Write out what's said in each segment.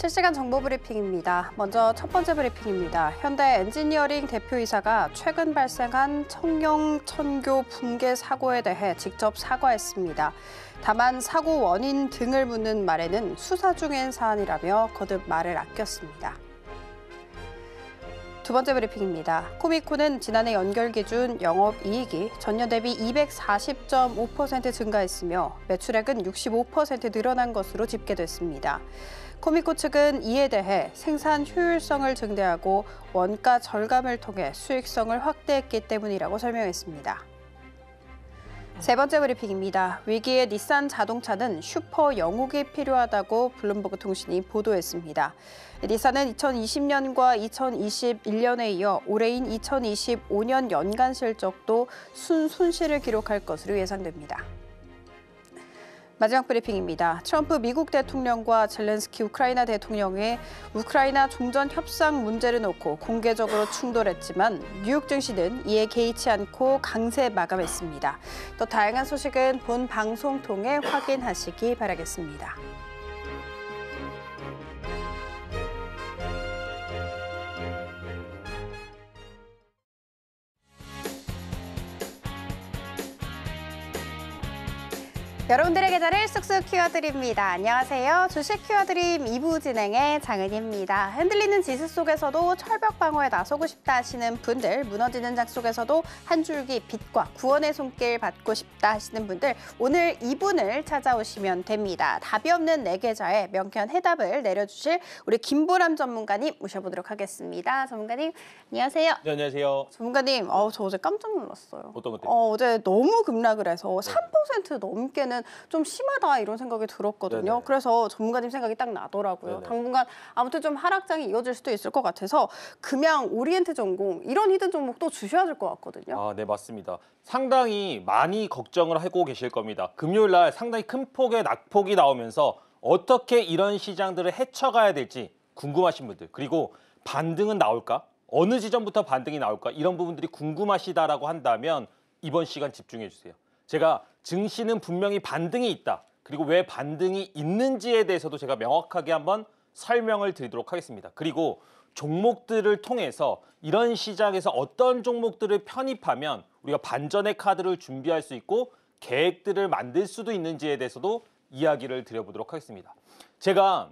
실시간 정보 브리핑입니다. 먼저 첫 번째 브리핑입니다. 현대 엔지니어링 대표이사가 최근 발생한 청룡 천교 붕괴 사고에 대해 직접 사과했습니다. 다만 사고 원인 등을 묻는 말에는 수사 중인 사안이라며 거듭 말을 아꼈습니다. 두 번째 브리핑입니다. 코미코는 지난해 연결 기준 영업이익이 전년 대비 240.5% 증가했으며 매출액은 65% 늘어난 것으로 집계됐습니다. 코미코 측은 이에 대해 생산 효율성을 증대하고 원가 절감을 통해 수익성을 확대했기 때문이라고 설명했습니다. 세 번째 브리핑입니다. 위기의 닛산 자동차는 슈퍼 영웅이 필요하다고 블룸버그 통신이 보도했습니다. 닛산은 2020년과 2021년에 이어 올해인 2025년 연간 실적도 순손실을 기록할 것으로 예상됩니다. 마지막 브리핑입니다. 트럼프 미국 대통령과 젤렌스키 우크라이나 대통령이 우크라이나 종전 협상 문제를 놓고 공개적으로 충돌했지만 뉴욕 증시는 이에 개의치 않고 강세 마감했습니다. 또 다양한 소식은 본 방송 통해 확인하시기 바라겠습니다. 여러분들의 계좌를 쑥쑥 키워드립니다. 안녕하세요. 주식 키워드림 2부 진행의 장은희입니다. 흔들리는 지수 속에서도 철벽 방어에 나서고 싶다 하시는 분들, 무너지는 장 속에서도 한 줄기 빛과 구원의 손길 받고 싶다 하시는 분들, 오늘 이분을 찾아오시면 됩니다. 답이 없는 내 계좌에 명쾌한 해답을 내려주실 우리 김보람 전문가님 모셔보도록 하겠습니다. 전문가님, 안녕하세요. 네, 안녕하세요. 전문가님, 저 어제 깜짝 놀랐어요. 어떤 것 때문에? 어제 너무 급락을 해서 3% 넘게는 좀 심하다 이런 생각이 들었거든요. 네네. 그래서 전문가님 생각이 딱 나더라고요. 네네. 당분간 아무튼 좀 하락장이 이어질 수도 있을 것 같아서 금양, 오리엔트 전공 이런 히든 종목도 주셔야 될 것 같거든요. 네, 맞습니다. 상당히 많이 걱정을 하고 계실 겁니다. 금요일 날 상당히 큰 폭의 낙폭이 나오면서 어떻게 이런 시장들을 헤쳐가야 될지 궁금하신 분들, 그리고 반등은 나올까? 어느 지점부터 반등이 나올까? 이런 부분들이 궁금하시다라고 한다면 이번 시간 집중해 주세요. 제가 증시는 분명히 반등이 있다. 그리고 왜 반등이 있는지에 대해서도 제가 명확하게 한번 설명을 드리도록 하겠습니다. 그리고 종목들을 통해서 이런 시장에서 어떤 종목들을 편입하면 우리가 반전의 카드를 준비할 수 있고 계획들을 만들 수도 있는지에 대해서도 이야기를 드려보도록 하겠습니다. 제가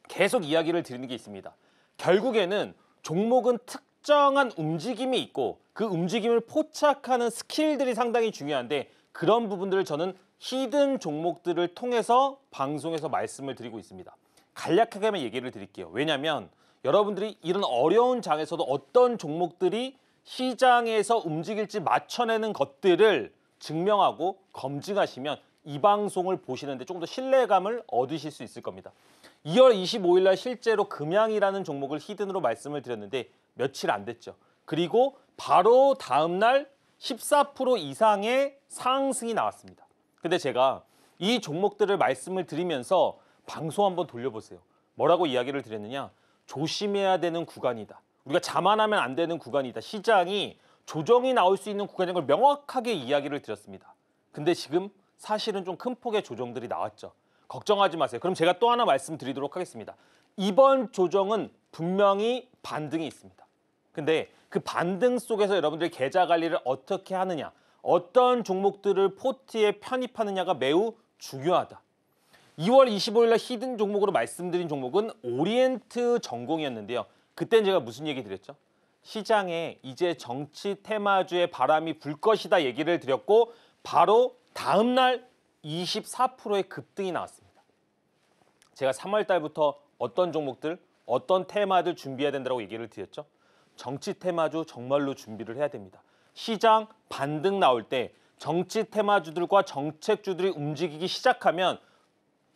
계속 이야기를 드리는 게 있습니다. 결국에는 종목은 특정한 움직임이 있고 그 움직임을 포착하는 스킬들이 상당히 중요한데 그런 부분들을 저는 히든 종목들을 통해서 방송에서 말씀을 드리고 있습니다. 간략하게만 얘기를 드릴게요. 왜냐하면 여러분들이 이런 어려운 장에서도 어떤 종목들이 시장에서 움직일지 맞춰내는 것들을 증명하고 검증하시면 이 방송을 보시는데 조금 더 신뢰감을 얻으실 수 있을 겁니다. 2월 25일 날 실제로 금양이라는 종목을 히든으로 말씀을 드렸는데 며칠 안 됐죠. 그리고 바로 다음 날 14% 이상의 상승이 나왔습니다. 근데 제가 이 종목들을 말씀을 드리면서 방송 한번 돌려보세요. 뭐라고 이야기를 드렸느냐? 조심해야 되는 구간이다. 우리가 자만하면 안 되는 구간이다. 시장이 조정이 나올 수 있는 구간인 걸 명확하게 이야기를 드렸습니다. 근데 지금 사실은 좀 큰 폭의 조정들이 나왔죠. 걱정하지 마세요. 그럼 제가 또 하나 말씀드리도록 하겠습니다. 이번 조정은 분명히 반등이 있습니다. 근데 그 반등 속에서 여러분들이 계좌 관리를 어떻게 하느냐, 어떤 종목들을 포트에 편입하느냐가 매우 중요하다. 2월 25일 날 히든 종목으로 말씀드린 종목은 오리엔트 전공이었는데요. 그때는 제가 무슨 얘기 드렸죠? 시장에 이제 정치 테마주의 바람이 불 것이다 얘기를 드렸고 바로 다음 날 24%의 급등이 나왔습니다. 제가 3월 달부터 어떤 종목들, 어떤 테마들 준비해야 된다고 얘기를 드렸죠. 정치 테마주 정말로 준비를 해야 됩니다. 시장 반등 나올 때 정치 테마주들과 정책주들이 움직이기 시작하면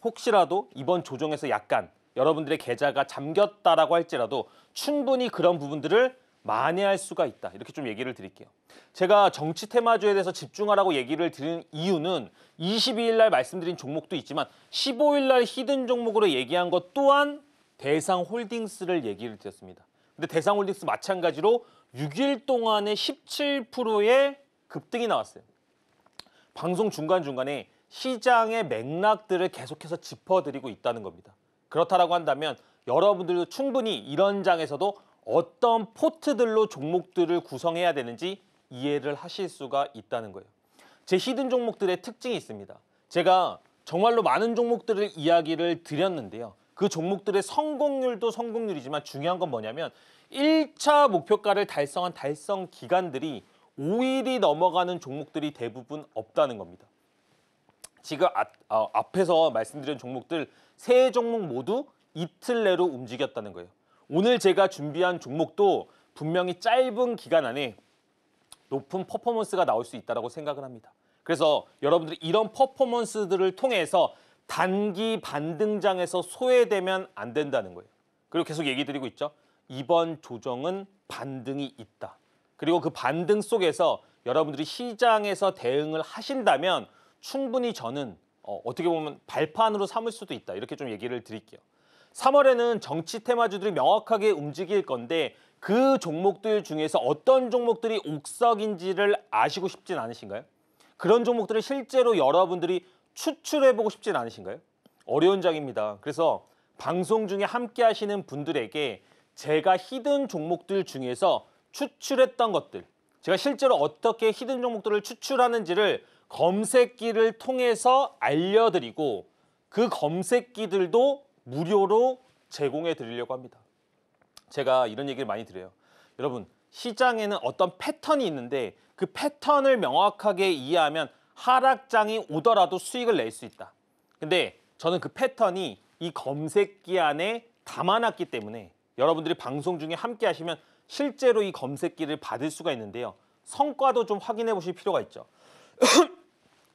혹시라도 이번 조정에서 약간 여러분들의 계좌가 잠겼다라고 할지라도 충분히 그런 부분들을 만회할 수가 있다. 이렇게 좀 얘기를 드릴게요. 제가 정치 테마주에 대해서 집중하라고 얘기를 드리는 이유는 22일 날 말씀드린 종목도 있지만 15일 날 히든 종목으로 얘기한 것 또한 대상홀딩스를 얘기를 드렸습니다. 근데 대상홀딩스 마찬가지로 6일 동안에 17%의 급등이 나왔어요. 방송 중간중간에 시장의 맥락들을 계속해서 짚어드리고 있다는 겁니다. 그렇다라고 한다면 여러분들도 충분히 이런 장에서도 어떤 포트들로 종목들을 구성해야 되는지 이해를 하실 수가 있다는 거예요. 제 히든 종목들의 특징이 있습니다. 제가 정말로 많은 종목들을 이야기를 드렸는데요. 그 종목들의 성공률도 성공률이지만 중요한 건 뭐냐면 1차 목표가를 달성한 달성 기간들이 5일이 넘어가는 종목들이 대부분 없다는 겁니다. 지금 앞에서 말씀드린 종목들 3종목 모두 이틀 내로 움직였다는 거예요. 오늘 제가 준비한 종목도 분명히 짧은 기간 안에 높은 퍼포먼스가 나올 수 있다고 생각을 합니다. 그래서 여러분들이 이런 퍼포먼스들을 통해서 단기 반등장에서 소외되면 안 된다는 거예요. 그리고 계속 얘기 드리고 있죠. 이번 조정은 반등이 있다. 그리고 그 반등 속에서 여러분들이 시장에서 대응을 하신다면 충분히 저는 어떻게 보면 발판으로 삼을 수도 있다. 이렇게 좀 얘기를 드릴게요. 3월에는 정치 테마주들이 명확하게 움직일 건데 그 종목들 중에서 어떤 종목들이 옥석인지를 아시고 싶진 않으신가요? 그런 종목들을 실제로 여러분들이 추출해보고 싶진 않으신가요? 어려운 장입니다. 그래서 방송 중에 함께 하시는 분들에게 제가 히든 종목들 중에서 추출했던 것들, 제가 실제로 어떻게 히든 종목들을 추출하는지를 검색기를 통해서 알려드리고 그 검색기들도 무료로 제공해 드리려고 합니다. 제가 이런 얘기를 많이 드려요. 여러분, 시장에는 어떤 패턴이 있는데 그 패턴을 명확하게 이해하면 하락장이 오더라도 수익을 낼 수 있다. 근데 저는 그 패턴이 이 검색기 안에 담아놨기 때문에 여러분들이 방송 중에 함께 하시면 실제로 이 검색기를 받을 수가 있는데요. 성과도 좀 확인해 보실 필요가 있죠.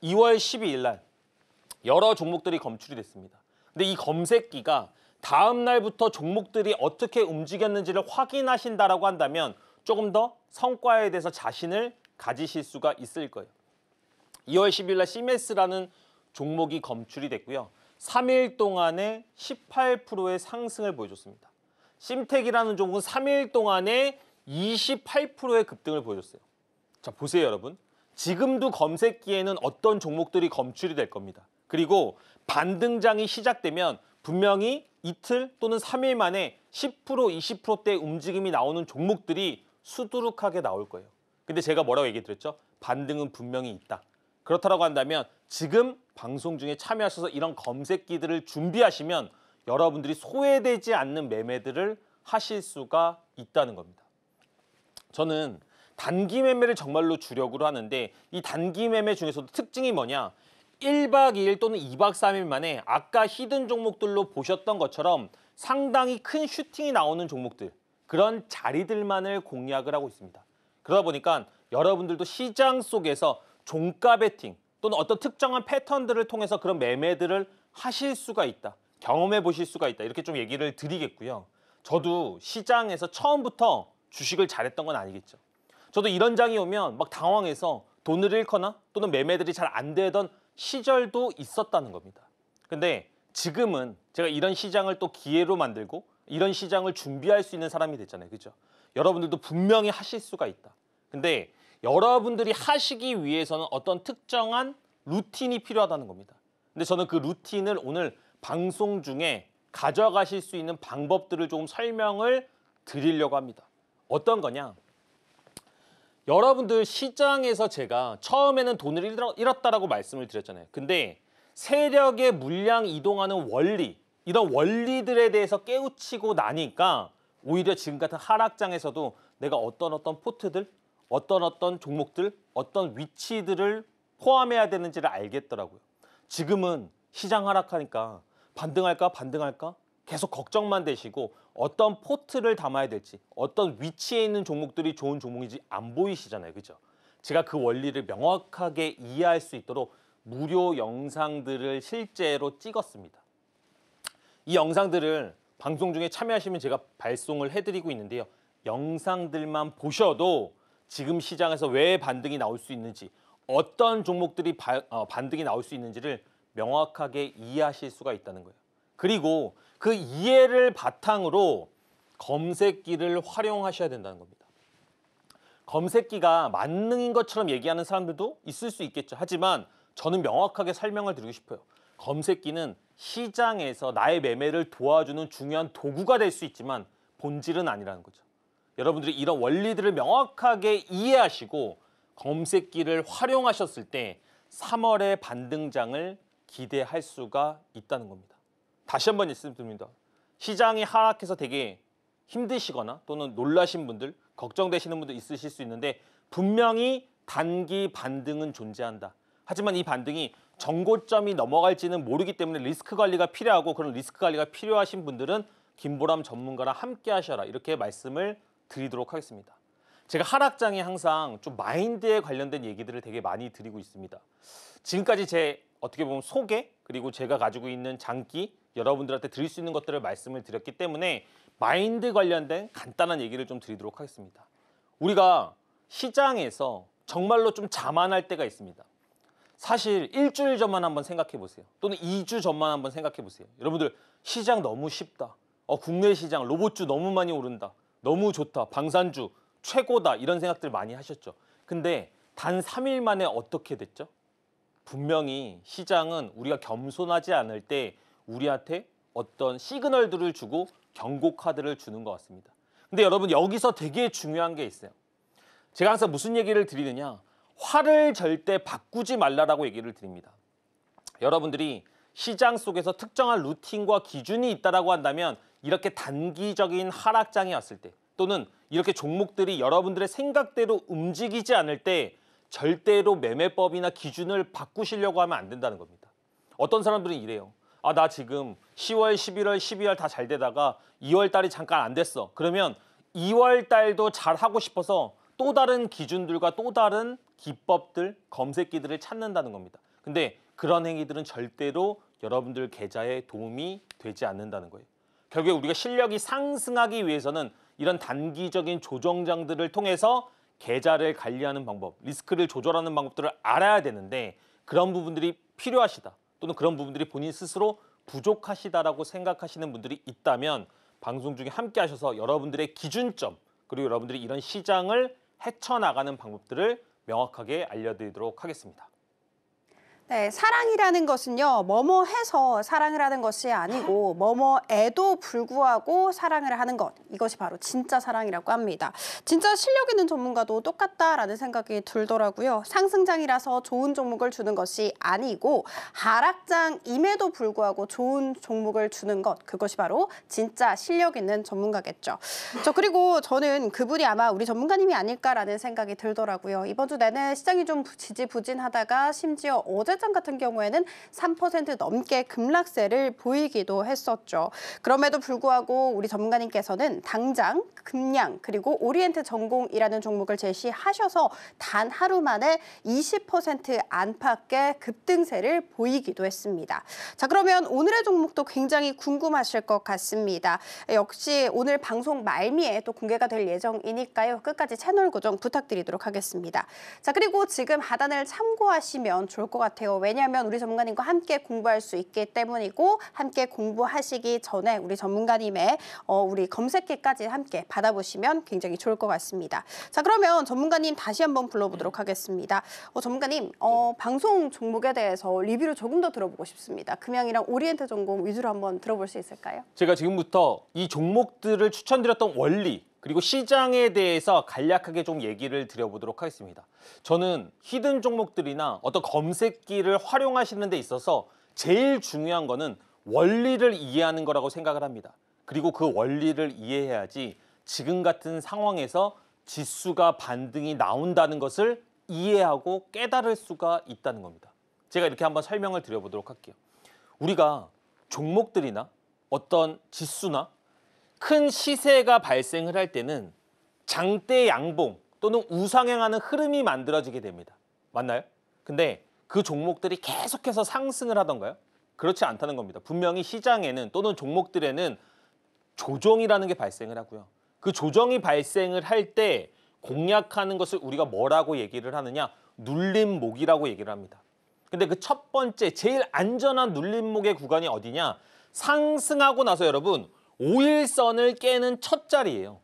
2월 12일 날 여러 종목들이 검출이 됐습니다. 근데 이 검색기가 다음 날부터 종목들이 어떻게 움직였는지를 확인하신다라고 한다면 조금 더 성과에 대해서 자신을 가지실 수가 있을 거예요. 2월 10일 날 CMS라는 종목이 검출이 됐고요. 3일 동안에 18%의 상승을 보여줬습니다. 심텍이라는 종목은 3일 동안에 28%의 급등을 보여줬어요. 자, 보세요, 여러분. 지금도 검색기에는 어떤 종목들이 검출이 될 겁니다. 그리고 반등장이 시작되면 분명히 이틀 또는 3일 만에 10%, 20%대 움직임이 나오는 종목들이 수두룩하게 나올 거예요. 근데 제가 뭐라고 얘기 드렸죠? 반등은 분명히 있다. 그렇다고 한다면 지금 방송 중에 참여하셔서 이런 검색기들을 준비하시면 여러분들이 소외되지 않는 매매들을 하실 수가 있다는 겁니다. 저는 단기 매매를 정말로 주력으로 하는데 이 단기 매매 중에서도 특징이 뭐냐? 1박 2일 또는 2박 3일 만에 아까 히든 종목들로 보셨던 것처럼 상당히 큰 슈팅이 나오는 종목들, 그런 자리들만을 공략을 하고 있습니다. 그러다 보니까 여러분들도 시장 속에서 종가 베팅 또는 어떤 특정한 패턴들을 통해서 그런 매매들을 하실 수가 있다. 경험해 보실 수가 있다. 이렇게 좀 얘기를 드리겠고요. 저도 시장에서 처음부터 주식을 잘했던 건 아니겠죠. 저도 이런 장이 오면 막 당황해서 돈을 잃거나 또는 매매들이 잘 안 되던 시절도 있었다는 겁니다. 근데 지금은 제가 이런 시장을 또 기회로 만들고 이런 시장을 준비할 수 있는 사람이 됐잖아요. 그렇죠? 여러분들도 분명히 하실 수가 있다. 근데 여러분들이 하시기 위해서는 어떤 특정한 루틴이 필요하다는 겁니다. 근데 저는 그 루틴을 오늘 방송 중에 가져가실 수 있는 방법들을 조금 설명을 드리려고 합니다. 어떤 거냐? 여러분들 시장에서 제가 처음에는 돈을 잃었다라고 말씀을 드렸잖아요. 근데 세력의 물량 이동하는 원리, 이런 원리들에 대해서 깨우치고 나니까 오히려 지금 같은 하락장에서도 내가 어떤 포트들, 어떤 종목들, 어떤 위치들을 포함해야 되는지를 알겠더라고요. 지금은 시장 하락하니까 반등할까? 계속 걱정만 되시고 어떤 포트를 담아야 될지, 어떤 위치에 있는 종목들이 좋은 종목인지 안 보이시잖아요. 그죠? 제가 그 원리를 명확하게 이해할 수 있도록 무료 영상들을 실제로 찍었습니다. 이 영상들을 방송 중에 참여하시면 제가 발송을 해드리고 있는데요. 영상들만 보셔도 지금 시장에서 왜 반등이 나올 수 있는지, 어떤 종목들이 반등이 나올 수 있는지를 명확하게 이해하실 수가 있다는 거예요. 그리고 그 이해를 바탕으로 검색기를 활용하셔야 된다는 겁니다. 검색기가 만능인 것처럼 얘기하는 사람들도 있을 수 있겠죠. 하지만 저는 명확하게 설명을 드리고 싶어요. 검색기는 시장에서 나의 매매를 도와주는 중요한 도구가 될 수 있지만 본질은 아니라는 거죠. 여러분들이 이런 원리들을 명확하게 이해하시고 검색기를 활용하셨을 때 3월의 반등장을 기대할 수가 있다는 겁니다. 다시 한번 말씀드립니다. 시장이 하락해서 되게 힘드시거나 또는 놀라신 분들, 걱정되시는 분들 있으실 수 있는데 분명히 단기 반등은 존재한다. 하지만 이 반등이 정고점이 넘어갈지는 모르기 때문에 리스크 관리가 필요하고 그런 리스크 관리가 필요하신 분들은 김보람 전문가랑 함께 하셔라. 이렇게 말씀을 드리도록 하겠습니다. 제가 하락장에 항상 좀 마인드에 관련된 얘기들을 되게 많이 드리고 있습니다. 지금까지 제 어떻게 보면 소개 그리고 제가 가지고 있는 장기 여러분들한테 드릴 수 있는 것들을 말씀을 드렸기 때문에 마인드 관련된 간단한 얘기를 좀 드리도록 하겠습니다. 우리가 시장에서 정말로 좀 자만할 때가 있습니다. 사실 일주일 전만 한번 생각해 보세요. 또는 2주 전만 한번 생각해 보세요. 여러분들 시장 너무 쉽다. 국내 시장 로봇주 너무 많이 오른다. 너무 좋다. 방산주 최고다. 이런 생각들 많이 하셨죠. 근데 단 3일 만에 어떻게 됐죠? 분명히 시장은 우리가 겸손하지 않을 때 우리한테 어떤 시그널들을 주고 경고 카드를 주는 것 같습니다. 근데 여러분 여기서 되게 중요한 게 있어요. 제가 항상 무슨 얘기를 드리느냐. 화를 절대 바꾸지 말라라고 얘기를 드립니다. 여러분들이 시장 속에서 특정한 루틴과 기준이 있다라고 한다면 이렇게 단기적인 하락장이 왔을 때 또는 이렇게 종목들이 여러분들의 생각대로 움직이지 않을 때 절대로 매매법이나 기준을 바꾸시려고 하면 안 된다는 겁니다. 어떤 사람들은 이래요. 나 지금 10월, 11월, 12월 다 잘 되다가 2월 달이 잠깐 안 됐어. 그러면 2월 달도 잘 하고 싶어서 또 다른 기준들과 또 다른 기법들, 검색기들을 찾는다는 겁니다. 근데 그런 행위들은 절대로 여러분들 계좌에 도움이 되지 않는다는 거예요. 결국에 우리가 실력이 상승하기 위해서는 이런 단기적인 조정장들을 통해서 계좌를 관리하는 방법, 리스크를 조절하는 방법들을 알아야 되는데 그런 부분들이 필요하시다. 또는 그런 부분들이 본인 스스로 부족하시다라고 생각하시는 분들이 있다면 방송 중에 함께 하셔서 여러분들의 기준점 그리고 여러분들이 이런 시장을 헤쳐나가는 방법들을 명확하게 알려드리도록 하겠습니다. 네, 사랑이라는 것은요, 뭐뭐 해서 사랑을 하는 것이 아니고 뭐뭐에도 불구하고 사랑을 하는 것, 이것이 바로 진짜 사랑이라고 합니다. 진짜 실력 있는 전문가도 똑같다라는 생각이 들더라고요. 상승장이라서 좋은 종목을 주는 것이 아니고 하락장임에도 불구하고 좋은 종목을 주는 것, 그것이 바로 진짜 실력 있는 전문가겠죠. 그리고 저는 그분이 아마 우리 전문가님이 아닐까라는 생각이 들더라고요. 이번 주 내내 시장이 좀 지지부진하다가 심지어 어제장 같은 경우에는 3% 넘게 급락세를 보이기도 했었죠. 그럼에도 불구하고 우리 전문가님께서는 당장 금양 그리고 오리엔트 전공이라는 종목을 제시하셔서 단 하루 만에 20% 안팎의 급등세를 보이기도 했습니다. 자, 그러면 오늘의 종목도 굉장히 궁금하실 것 같습니다. 역시 오늘 방송 말미에 또 공개가 될 예정이니까요. 끝까지 채널 고정 부탁드리도록 하겠습니다. 자, 그리고 지금 하단을 참고하시면 좋을 것 같아요. 왜냐하면 우리 전문가님과 함께 공부할 수 있기 때문이고 함께 공부하시기 전에 우리 전문가님의 우리 검색기까지 함께 받아보시면 굉장히 좋을 것 같습니다. 자, 그러면 전문가님 다시 한번 불러보도록 하겠습니다. 전문가님, 방송 종목에 대해서 리뷰를 조금 더 들어보고 싶습니다. 금양이랑 오리엔트 전공 위주로 한번 들어볼 수 있을까요? 제가 지금부터 이 종목들을 추천드렸던 원리 그리고 시장에 대해서 간략하게 좀 얘기를 드려보도록 하겠습니다. 저는 히든 종목들이나 어떤 검색기를 활용하시는 데 있어서 제일 중요한 거는 원리를 이해하는 거라고 생각을 합니다. 그리고 그 원리를 이해해야지 지금 같은 상황에서 지수가 반등이 나온다는 것을 이해하고 깨달을 수가 있다는 겁니다. 제가 이렇게 한번 설명을 드려보도록 할게요. 우리가 종목들이나 어떤 지수나 큰 시세가 발생을 할 때는 장대 양봉 또는 우상향하는 흐름이 만들어지게 됩니다. 맞나요? 근데 그 종목들이 계속해서 상승을 하던가요? 그렇지 않다는 겁니다. 분명히 시장에는 또는 종목들에는 조정이라는 게 발생을 하고요. 그 조정이 발생을 할 때 공략하는 것을 우리가 뭐라고 얘기를 하느냐? 눌림목이라고 얘기를 합니다. 근데 그 첫 번째 제일 안전한 눌림목의 구간이 어디냐? 상승하고 나서 여러분 5일선을 깨는 첫 자리예요.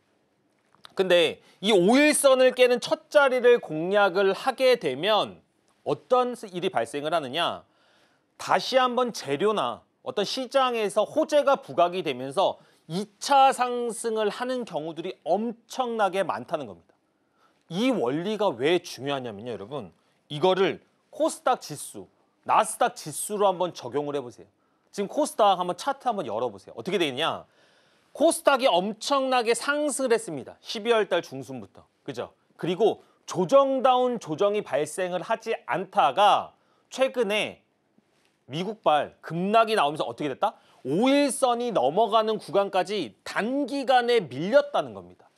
근데 이 5일선을 깨는 첫 자리를 공략을 하게 되면 어떤 일이 발생을 하느냐? 다시 한번 재료나 어떤 시장에서 호재가 부각이 되면서 2차 상승을 하는 경우들이 엄청나게 많다는 겁니다. 이 원리가 왜 중요하냐면요, 여러분. 이거를 코스닥 지수, 나스닥 지수로 한번 적용을 해보세요. 지금 코스닥 한번 차트 한번 열어보세요. 어떻게 되느냐? 코스닥이 엄청나게 상승을 했습니다. 12월 달 중순부터. 그죠? 그리고 조정다운 조정이 발생을 하지 않다가 최근에 미국발 급락이 나오면서 어떻게 됐다? 5일선이 넘어가는 구간까지 단기간에 밀렸다는 겁니다.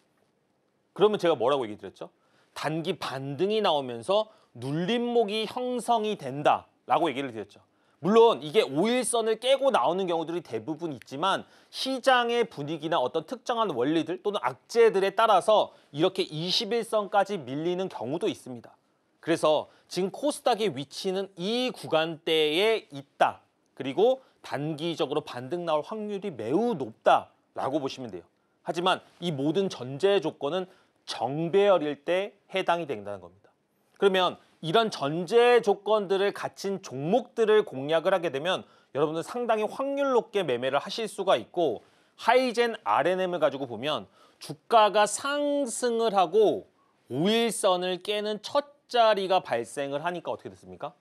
그러면 제가 뭐라고 얘기 드렸죠? 단기 반등이 나오면서 눌림목이 형성이 된다라고 얘기를 드렸죠. 물론 이게 5일선을 깨고 나오는 경우들이 대부분 있지만 시장의 분위기나 어떤 특정한 원리들 또는 악재들에 따라서 이렇게 21선까지 밀리는 경우도 있습니다. 그래서 지금 코스닥의 위치는 이 구간대에 있다. 그리고 단기적으로 반등 나올 확률이 매우 높다라고 보시면 돼요. 하지만 이 모든 전제 조건은 정배열일 때 해당이 된다는 겁니다. 그러면 이런 전제 조건들을 갖춘 종목들을 공략을 하게 되면 여러분들 상당히 확률 높게 매매를 하실 수가 있고 하이젠 RNM을 가지고 보면 주가가 상승을 하고 5일선을 깨는 첫 자리가 발생을 하니까 어떻게 됐습니까?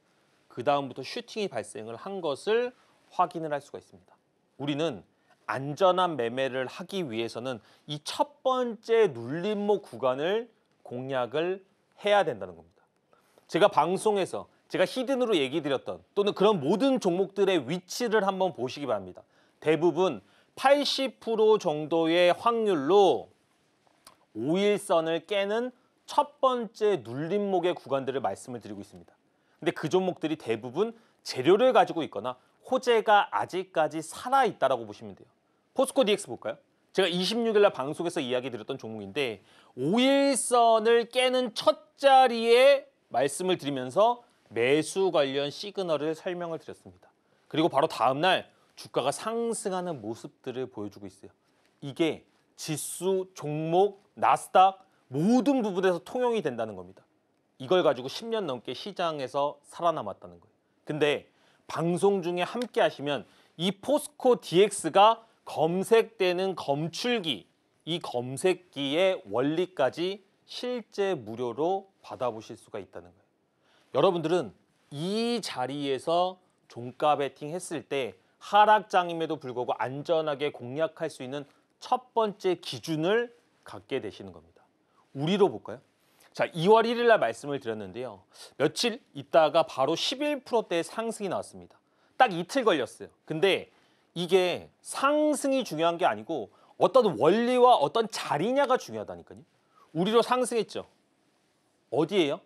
그 다음부터 슈팅이 발생을 한 것을 확인을 할 수가 있습니다. 우리는 안전한 매매를 하기 위해서는 이 첫 번째 눌림목 구간을 공략을 해야 된다는 겁니다. 제가 방송에서 제가 히든으로 얘기 드렸던 또는 그런 모든 종목들의 위치를 한번 보시기 바랍니다. 대부분 80% 정도의 확률로 5일선을 깨는 첫 번째 눌림목의 구간들을 말씀을 드리고 있습니다. 근데 그 종목들이 대부분 재료를 가지고 있거나 호재가 아직까지 살아있다라고 보시면 돼요. 포스코 DX 볼까요? 제가 26일 날 방송에서 이야기 드렸던 종목인데 5일선을 깨는 첫 자리에 말씀을 드리면서 매수 관련 시그널을 설명을 드렸습니다. 그리고 바로 다음 날 주가가 상승하는 모습들을 보여주고 있어요. 이게 지수, 종목, 나스닥 모든 부분에서 통용이 된다는 겁니다. 이걸 가지고 10년 넘게 시장에서 살아남았다는 거예요. 근데 방송 중에 함께 하시면 이 포스코 DX가 검색되는 검출기, 이 검색기의 원리까지 실제 무료로 받아보실 수가 있다는 거예요. 여러분들은 이 자리에서 종가 베팅 했을 때 하락장임에도 불구하고 안전하게 공략할 수 있는 첫 번째 기준을 갖게 되시는 겁니다. 우리로 볼까요? 자, 2월 1일 날 말씀을 드렸는데요. 며칠 있다가 바로 11%대의 상승이 나왔습니다. 딱 이틀 걸렸어요. 근데 이게 상승이 중요한 게 아니고 어떤 원리와 어떤 자리냐가 중요하다니까요. 우리로 상승했죠. 어디예요?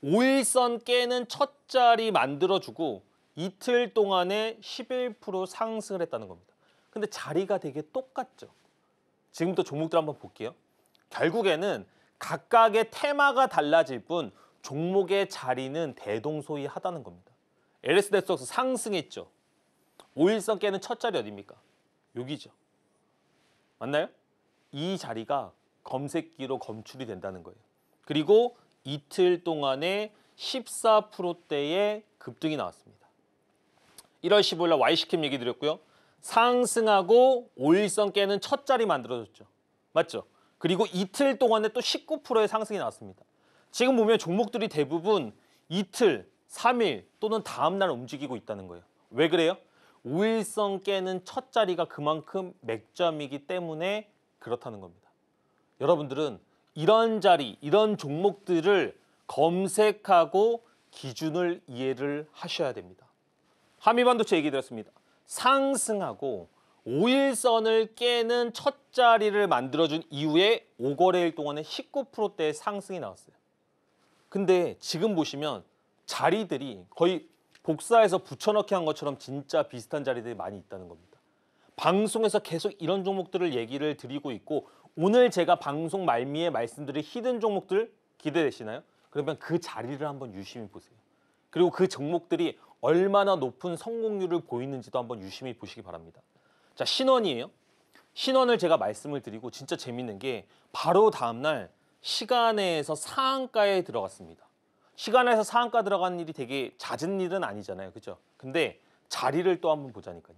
5일선 깨는 첫 자리 만들어주고 이틀 동안에 11% 상승을 했다는 겁니다. 근데 자리가 되게 똑같죠. 지금부터 종목들 한번 볼게요. 결국에는 각각의 테마가 달라질 뿐 종목의 자리는 대동소이하다는 겁니다. LS대스톡스 상승했죠. 5일선 깨는 첫 자리 어디입니까? 여기죠. 맞나요? 이 자리가 검색기로 검출이 된다는 거예요. 그리고 이틀 동안에 14%대의 급등이 나왔습니다. 1월 15일 날 Y시킴 얘기 드렸고요. 상승하고 5일선 깨는 첫 자리 만들어졌죠. 맞죠? 그리고 이틀 동안에 또 19%의 상승이 나왔습니다. 지금 보면 종목들이 대부분 이틀, 3일 또는 다음 날 움직이고 있다는 거예요. 왜 그래요? 5일선 깨는 첫 자리가 그만큼 맥점이기 때문에 그렇다는 겁니다. 여러분들은 이런 자리, 이런 종목들을 검색하고 기준을 이해를 하셔야 됩니다. 한미반도체 얘기 드렸습니다. 상승하고 5일선을 깨는 첫 자리를 만들어준 이후에 5거래일 동안에 19%대의 상승이 나왔어요. 근데 지금 보시면 자리들이 거의 복사해서 붙여넣기 한 것처럼 진짜 비슷한 자리들이 많이 있다는 겁니다. 방송에서 계속 이런 종목들을 얘기를 드리고 있고 오늘 제가 방송 말미에 말씀드린 히든 종목들 기대되시나요? 그러면 그 자리를 한번 유심히 보세요. 그리고 그 종목들이 얼마나 높은 성공률을 보이는지도 한번 유심히 보시기 바랍니다. 자, 신원이에요. 신원을 제가 말씀을 드리고 진짜 재밌는 게 바로 다음날 시간에서 상한가에 들어갔습니다. 시간에서 상한가 들어가는 일이 되게 잦은 일은 아니잖아요. 그죠? 근데 자리를 또 한번 보자니까요.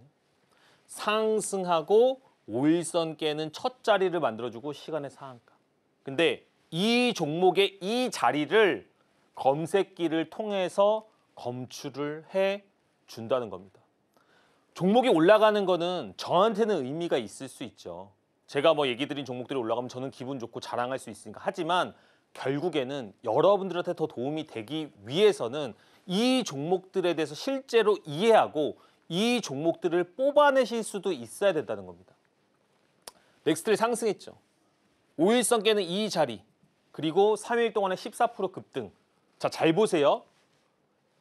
상승하고 5일선 깨는 첫 자리를 만들어주고 시간의 상한가. 근데 이 종목의 이 자리를 검색기를 통해서 검출을 해 준다는 겁니다. 종목이 올라가는 거는 저한테는 의미가 있을 수 있죠. 제가 뭐 얘기 드린 종목들이 올라가면 저는 기분 좋고 자랑할 수 있으니까. 하지만 결국에는 여러분들한테 더 도움이 되기 위해서는 이 종목들에 대해서 실제로 이해하고 이 종목들을 뽑아내실 수도 있어야 된다는 겁니다. 넥스트를 상승했죠. 5일선 깨는 이 자리, 그리고 3일 동안에 14% 급등. 자, 잘 보세요.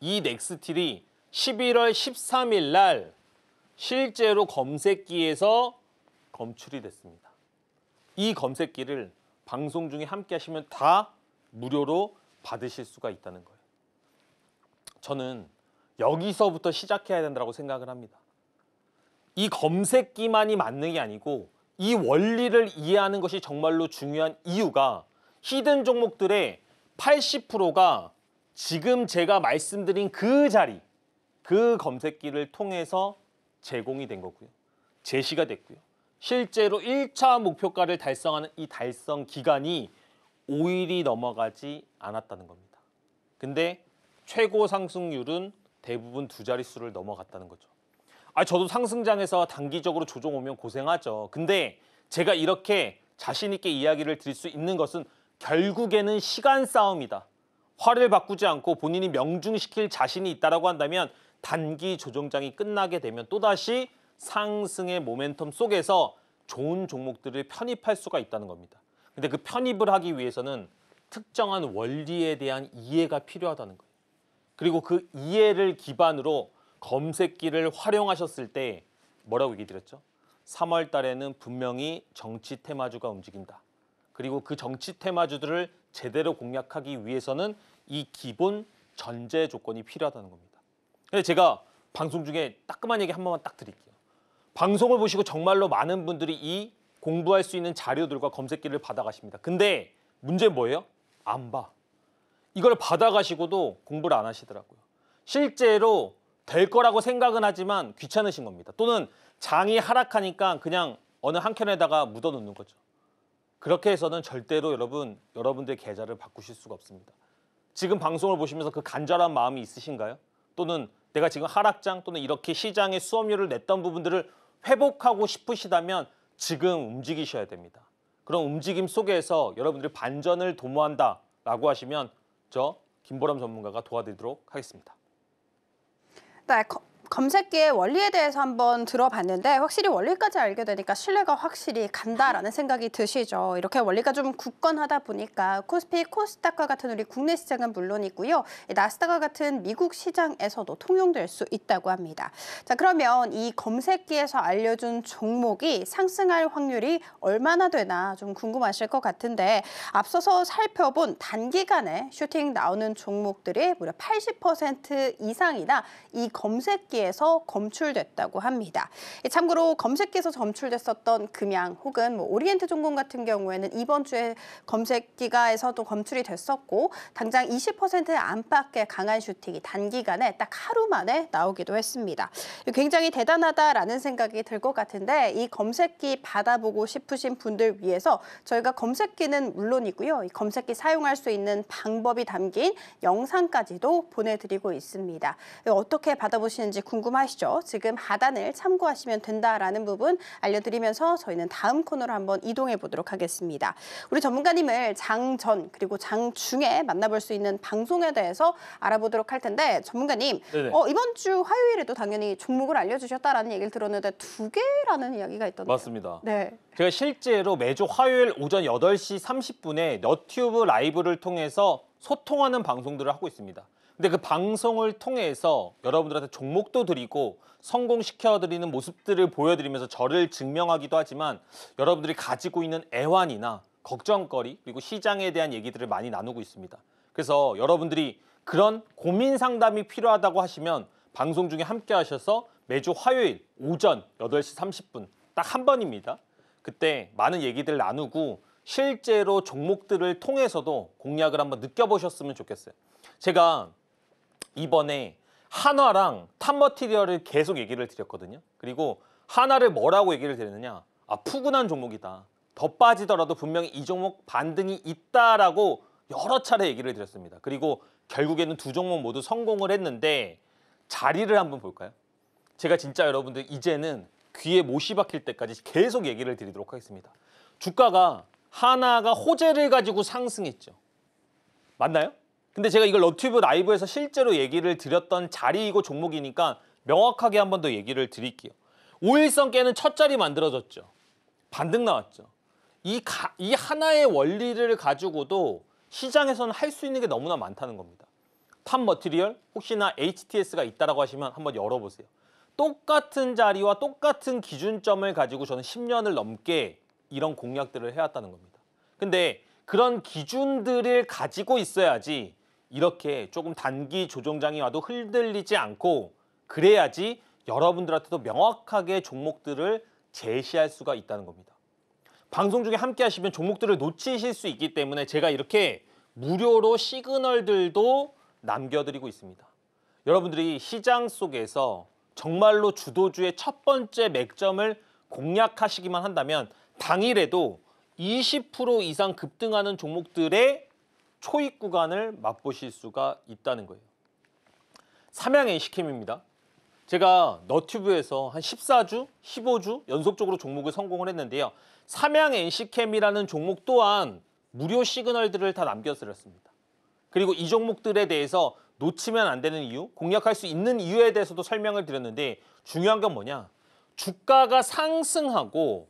이 넥스틸이 11월 13일 날 실제로 검색기에서 검출이 됐습니다. 이 검색기를 방송 중에 함께 하시면 다 무료로 받으실 수가 있다는 거예요. 저는 여기서부터 시작해야 된다고 생각을 합니다. 이 검색기만이 맞는 게 아니고 이 원리를 이해하는 것이 정말로 중요한 이유가 히든 종목들의 80%가 지금 제가 말씀드린 그 자리, 그 검색기를 통해서 제공이 된 거고요. 제시가 됐고요. 실제로 1차 목표가를 달성하는 이 달성 기간이 5일이 넘어가지 않았다는 겁니다. 근데 최고 상승률은 대부분 두 자릿수를 넘어갔다는 거죠. 저도 상승장에서 단기적으로 조정 오면 고생하죠. 근데 제가 이렇게 자신 있게 이야기를 드릴 수 있는 것은 결국에는 시간 싸움이다. 화를 바꾸지 않고 본인이 명중시킬 자신이 있다라고 한다면 단기 조정장이 끝나게 되면 또다시 상승의 모멘텀 속에서 좋은 종목들을 편입할 수가 있다는 겁니다. 근데 그 편입을 하기 위해서는 특정한 원리에 대한 이해가 필요하다는 거예요. 그리고 그 이해를 기반으로 검색기를 활용하셨을 때 뭐라고 얘기 드렸죠? 3월 달에는 분명히 정치 테마주가 움직인다. 그리고 그 정치 테마주들을 제대로 공략하기 위해서는 이 기본 전제 조건이 필요하다는 겁니다. 근데 제가 방송 중에 따끔한 얘기 한 번만 딱 드릴게요. 방송을 보시고 정말로 많은 분들이 이 공부할 수 있는 자료들과 검색기를 받아가십니다. 근데 문제는 뭐예요? 안 봐. 이걸 받아가시고도 공부를 안 하시더라고요. 실제로 될 거라고 생각은 하지만 귀찮으신 겁니다. 또는 장이 하락하니까 그냥 어느 한 켠에다가 묻어놓는 거죠. 그렇게 해서는 절대로 여러분들의 계좌를 바꾸실 수가 없습니다. 지금 방송을 보시면서 그 간절한 마음이 있으신가요? 또는 내가 지금 하락장 또는 이렇게 시장의 수업료를 냈던 부분들을 회복하고 싶으시다면 지금 움직이셔야 됩니다. 그런 움직임 속에서 여러분들이 반전을 도모한다라고 하시면 저 김보람 전문가가 도와드리도록 하겠습니다. 네, 검색기의 원리에 대해서 한번 들어봤는데 확실히 원리까지 알게 되니까 신뢰가 확실히 간다라는 생각이 드시죠. 이렇게 원리가 좀 굳건하다 보니까 코스피, 코스닥과 같은 우리 국내 시장은 물론이고요. 나스닥과 같은 미국 시장에서도 통용될 수 있다고 합니다. 자, 그러면 이 검색기에서 알려준 종목이 상승할 확률이 얼마나 되나 좀 궁금하실 것 같은데 앞서서 살펴본 단기간에 슈팅 나오는 종목들이 무려 80% 이상이나 이 검색기에서 검출됐다고 합니다. 참고로 검색기에서 검출됐었던 금양 혹은 오리엔트 종공 같은 경우에는 이번 주에 검색기가에서도 검출이 됐었고 당장 20% 안팎의 강한 슈팅이 단기간에 딱 하루 만에 나오기도 했습니다. 굉장히 대단하다라는 생각이 들 것 같은데 이 검색기 받아보고 싶으신 분들 위해서 저희가 검색기는 물론이고요. 이 검색기 사용할 수 있는 방법이 담긴 영상까지도 보내드리고 있습니다. 어떻게 받아보시는지 궁금하시죠? 지금 하단을 참고하시면 된다라는 부분 알려드리면서 저희는 다음 코너로 한번 이동해 보도록 하겠습니다. 우리 전문가님을 장 전 그리고 장 중에 만나볼 수 있는 방송에 대해서 알아보도록 할 텐데 전문가님 이번 주 화요일에도 당연히 종목을 알려주셨다라는 얘기를 들었는데 2개라는 이야기가 있던데요. 맞습니다. 네. 제가 실제로 매주 화요일 오전 8시 30분에 너튜브 라이브를 통해서 소통하는 방송들을 하고 있습니다. 근데 그 방송을 통해서 여러분들한테 종목도 드리고 성공시켜드리는 모습들을 보여드리면서 저를 증명하기도 하지만 여러분들이 가지고 있는 애환이나 걱정거리 그리고 시장에 대한 얘기들을 많이 나누고 있습니다. 그래서 여러분들이 그런 고민 상담이 필요하다고 하시면 방송 중에 함께 하셔서 매주 화요일 오전 8시 30분 딱 한 번입니다. 그때 많은 얘기들 나누고 실제로 종목들을 통해서도 공략을 한번 느껴보셨으면 좋겠어요. 제가 이번에 한화랑 탑머티리얼을 계속 얘기를 드렸거든요. 그리고 하나를 뭐라고 얘기를 드렸느냐? 푸근한 종목이다. 더 빠지더라도 분명히 이 종목 반등이 있다라고 여러 차례 얘기를 드렸습니다. 그리고 결국에는 두 종목 모두 성공을 했는데 자리를 한번 볼까요? 제가 진짜 여러분들 이제는 귀에 못이 박힐 때까지 계속 얘기를 드리도록 하겠습니다. 주가가 하나가 호재를 가지고 상승했죠. 맞나요? 근데 제가 이걸 너튜브 라이브에서 실제로 얘기를 드렸던 자리이고 종목이니까 명확하게 한 번 더 얘기를 드릴게요. 5일선 깨는 첫 자리 만들어졌죠. 반등 나왔죠. 이 하나의 원리를 가지고도 시장에서는 할 수 있는 게 너무나 많다는 겁니다. 탑 머티리얼 혹시나 HTS가 있다라고 하시면 한번 열어보세요. 똑같은 자리와 똑같은 기준점을 가지고 저는 10년을 넘게 이런 공략들을 해왔다는 겁니다. 근데 그런 기준들을 가지고 있어야지 이렇게 조금 단기 조정장이 와도 흔들리지 않고 그래야지 여러분들한테도 명확하게 종목들을 제시할 수가 있다는 겁니다. 방송 중에 함께 하시면 종목들을 놓치실 수 있기 때문에 제가 이렇게 무료로 시그널들도 남겨드리고 있습니다. 여러분들이 시장 속에서 정말로 주도주의 첫 번째 맥점을 공략하시기만 한다면 당일에도 20% 이상 급등하는 종목들의 초입 구간을 맛보실 수가 있다는 거예요. 삼양 NC캠입니다. 제가 너튜브에서 한 14주, 15주 연속적으로 종목을 성공을 했는데요. 삼양 NC캠이라는 종목 또한 무료 시그널들을 다 남겨드렸습니다. 그리고 이 종목들에 대해서 놓치면 안 되는 이유, 공략할 수 있는 이유에 대해서도 설명을 드렸는데 중요한 건 뭐냐? 주가가 상승하고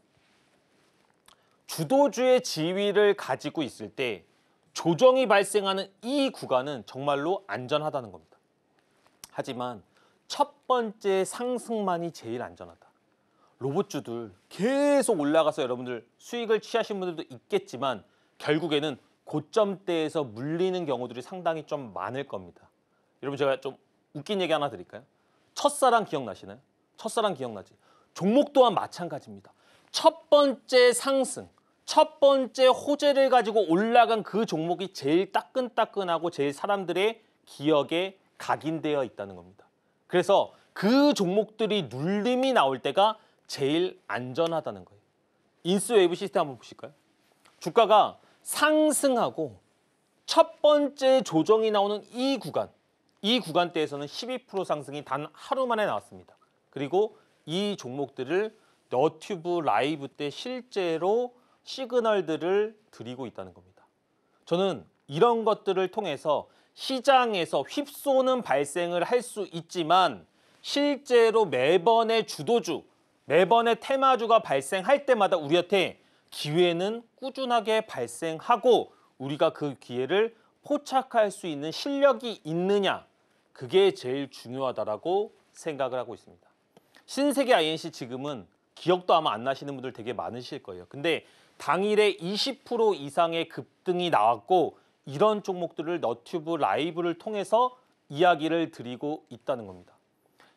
주도주의 지위를 가지고 있을 때 조정이 발생하는 이 구간은 정말로 안전하다는 겁니다. 하지만 첫 번째 상승만이 제일 안전하다. 로봇주들 계속 올라가서 여러분들 수익을 취하신 분들도 있겠지만 결국에는 고점대에서 물리는 경우들이 상당히 좀 많을 겁니다. 여러분 제가 좀 웃긴 얘기 하나 드릴까요? 첫사랑 기억나시나요? 첫사랑 기억나지? 종목 또한 마찬가지입니다. 첫 번째 상승, 첫 번째 호재를 가지고 올라간 그 종목이 제일 따끈따끈하고 제일 사람들의 기억에 각인되어 있다는 겁니다. 그래서 그 종목들이 눌림이 나올 때가 제일 안전하다는 거예요. 인스웨이브 시스템 한번 보실까요? 주가가 상승하고 첫 번째 조정이 나오는 이 구간대에서는 12% 상승이 단 하루 만에 나왔습니다. 그리고 이 종목들을 너튜브 라이브 때 실제로 시그널들을 드리고 있다는 겁니다. 저는 이런 것들을 통해서 시장에서 휩쏘는 발생을 할 수 있지만 실제로 매번의 주도주, 매번의 테마주가 발생할 때마다 우리한테 기회는 꾸준하게 발생하고 우리가 그 기회를 포착할 수 있는 실력이 있느냐, 그게 제일 중요하다라고 생각을 하고 있습니다. 신세계 INC 지금은 기억도 아마 안 나시는 분들 되게 많으실 거예요. 근데 당일에 20% 이상의 급등이 나왔고 이런 종목들을 너튜브 라이브를 통해서 이야기를 드리고 있다는 겁니다.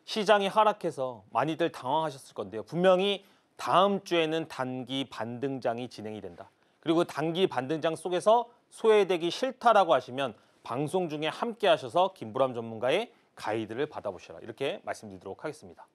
시장이 하락해서 많이들 당황하셨을 건데요. 분명히 다음 주에는 단기 반등장이 진행이 된다. 그리고 단기 반등장 속에서 소외되기 싫다라고 하시면 방송 중에 함께 하셔서 김보람 전문가의 가이드를 받아보시라. 이렇게 말씀드리도록 하겠습니다.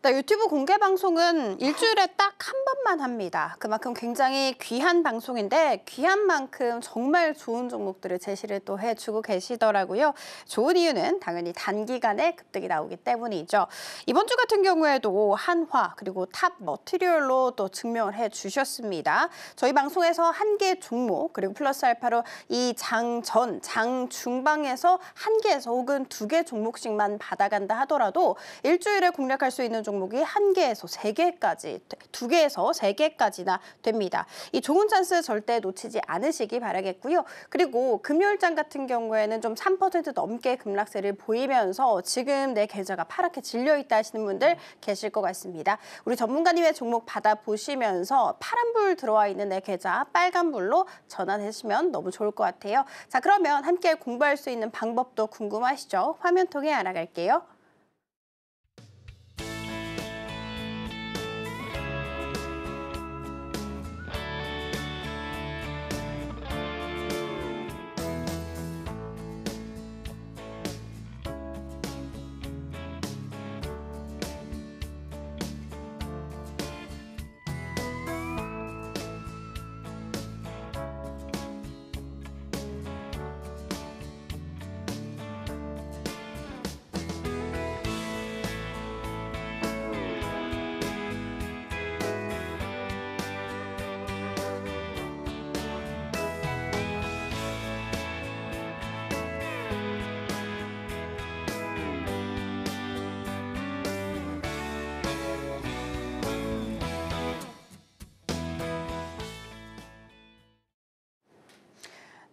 네, 유튜브 공개 방송은 일주일에 딱 한 번만 합니다. 그만큼 굉장히 귀한 방송인데 귀한 만큼 정말 좋은 종목들을 제시를 또 해주고 계시더라고요. 좋은 이유는 당연히 단기간에 급등이 나오기 때문이죠. 이번 주 같은 경우에도 한화 그리고 탑 머티리얼로 또 증명을 해주셨습니다. 저희 방송에서 한 개 종목 그리고 플러스 알파로 이 장 전, 장 중방에서 한 개에서 혹은 두 개 종목씩만 받아간다 하더라도 일주일에 공략할 수 있는 종목이 한 개에서 세 개까지, 두 개에서 세 개까지나 됩니다. 이 좋은 찬스 절대 놓치지 않으시기 바라겠고요. 그리고 금요일장 같은 경우에는 좀 3% 넘게 급락세를 보이면서 지금 내 계좌가 파랗게 질려있다 하시는 분들 계실 것 같습니다. 우리 전문가님의 종목 받아보시면서 파란불 들어와 있는 내 계좌 빨간불로 전환하시면 너무 좋을 것 같아요. 자, 그러면 함께 공부할 수 있는 방법도 궁금하시죠? 화면 통해 알아갈게요.